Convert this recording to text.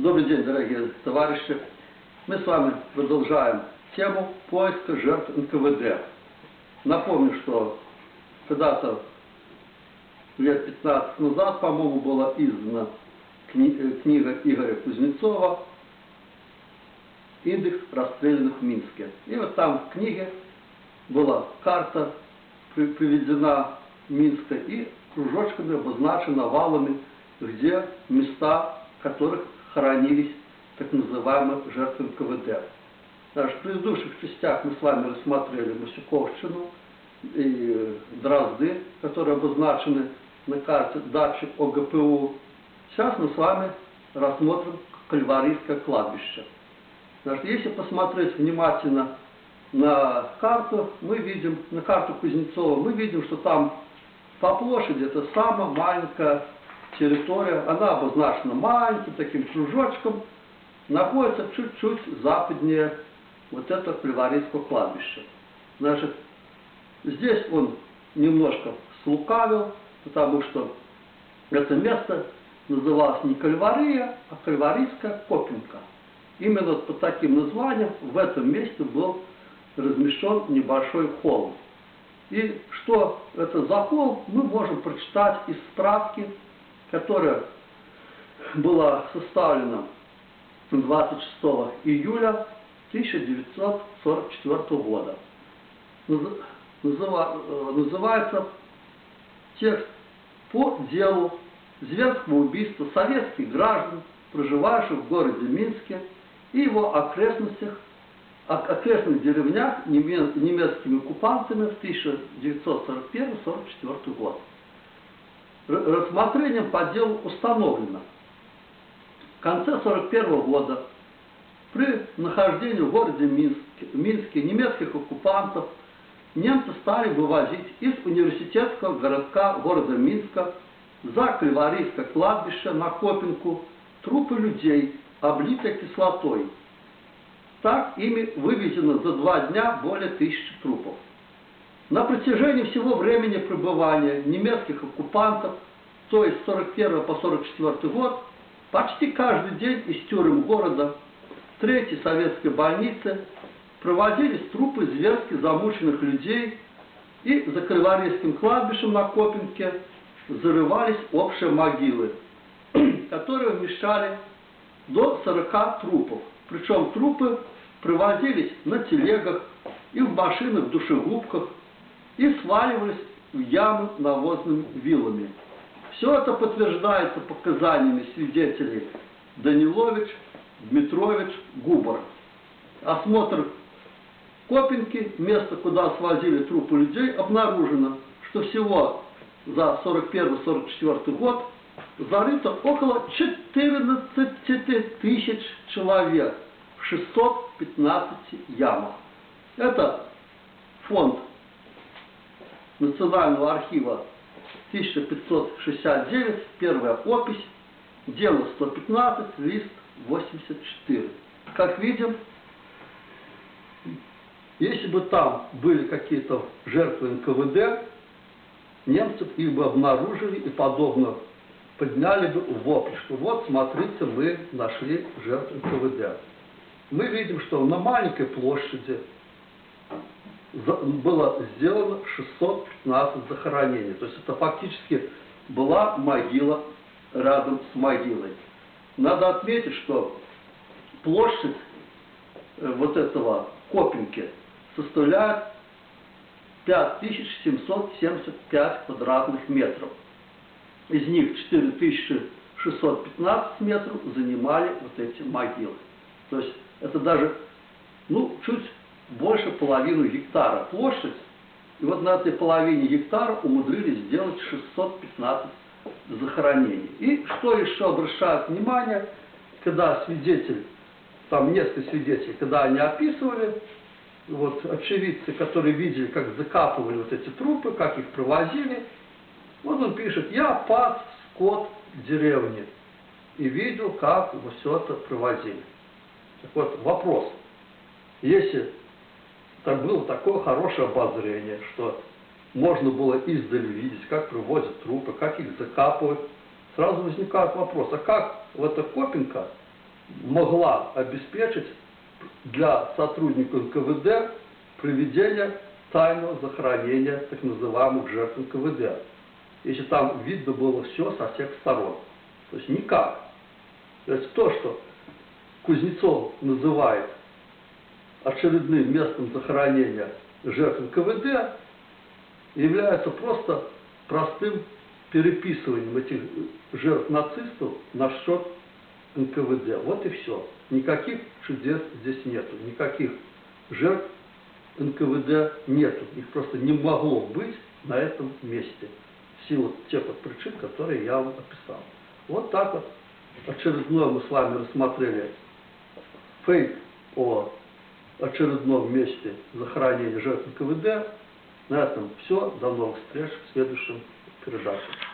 Добрый день, дорогие товарищи. Мы с вами продолжаем тему поиска жертв НКВД. Напомню, что когда-то лет 15 назад, по-моему, была издана книга Игоря Кузнецова «Индекс расстрелянных в Минске». И вот там в книге была карта приведена Минска и кружочками обозначена овалами, где места, в которых хоронились так называемые жертвы НКВД. Даже в предыдущих частях мы с вами рассмотрели Масюковщину и Дрозды, которые обозначены на карте датчик ОГПУ. Сейчас мы с вами рассмотрим Кальварийское кладбище. Значит, если посмотреть внимательно на карту, мы видим, на карту Кузнецова, мы видим, что там по площади это самая маленькая территория, она обозначена маленьким таким кружочком, находится чуть-чуть западнее вот этого Кальварийского кладбища. Значит, здесь он немножко слукавил, потому что это место называлось не Кальвария, а Кальварийская Копинка. Именно под таким названием в этом месте был размещен небольшой холм. И что это за холм, мы можем прочитать из справки, которая была составлена 26 июля 1944 года. Называется текст «По делу зверского убийства советских граждан, проживающих в городе Минске и его окрестных деревнях немецкими оккупантами в 1941-1944 год». Рассмотрением по делу установлено: в конце 1941 года при нахождении в городе Минске немецких оккупантов немцы стали вывозить из университетского городка города Минска за Кальварийское кладбище на Копинку трупы людей, облитые кислотой. Так ими вывезено за 2 дня более 1000 трупов. На протяжении всего времени пребывания немецких оккупантов, то есть с 1941 по 1944 год, почти каждый день из тюрем города, 3-й советской больницы, проводились трупы зверски замученных людей, и за Кальварийским кладбищем на Копинке зарывались общие могилы, которые вмещали до 40 трупов. Причем трупы привозились на телегах и в машинах, в душегубках, и сваливались в ямы навозными вилами. Все это подтверждается показаниями свидетелей Данилович, Дмитрович, Губар. Осмотр Копинки, место, куда свозили трупы людей, обнаружено, что всего за 1941-1944 год зарыто около 14 тысяч человек в 615 ямах. Это фонд Национального архива 1569, первая опись, дело 115, лист 84. Как видим, если бы там были какие-то жертвы НКВД, немцы их бы обнаружили и подобно подняли бы вопль, что вот, смотрите, мы нашли жертву НКВД. Мы видим, что на маленькой площади было сделано 615 захоронений. То есть это фактически была могила рядом с могилой. Надо отметить, что площадь вот этого Копинки составляет 5775 квадратных метров. Из них 4615 метров занимали вот эти могилы. То есть это даже, чуть больше половины гектара площадь. И вот на этой половине гектара умудрились сделать 615 захоронений. И что еще обращают внимание, когда свидетель, там несколько свидетелей, когда они описывали, вот очевидцы, которые видели, как закапывали вот эти трупы, как их провозили, вот он пишет: я пас скот в деревне и видел, как вот все это провозили. Так вот, вопрос: если так было такое хорошее обозрение, что можно было издали видеть, как привозят трупы, как их закапывают, сразу возникает вопрос: а как в эта Копинка могла обеспечить для сотрудников НКВД проведение тайного захоронения так называемых жертв НКВД. Если там видно было все со всех сторон. То есть никак. То есть то, что Кузнецов называет очередным местом захоронения жертв НКВД, является просто простым переписыванием этих жертв нацистов на счет НКВД. Вот и все. Никаких чудес здесь нету. Никаких жертв НКВД нету. Их просто не могло быть на этом месте. В силу тех вот причин, которые я вам описал. Вот так вот. Очередное мы с вами рассмотрели фейк о очередном месте захоронения жертв НКВД. На этом все. До новых встреч в следующем передаче.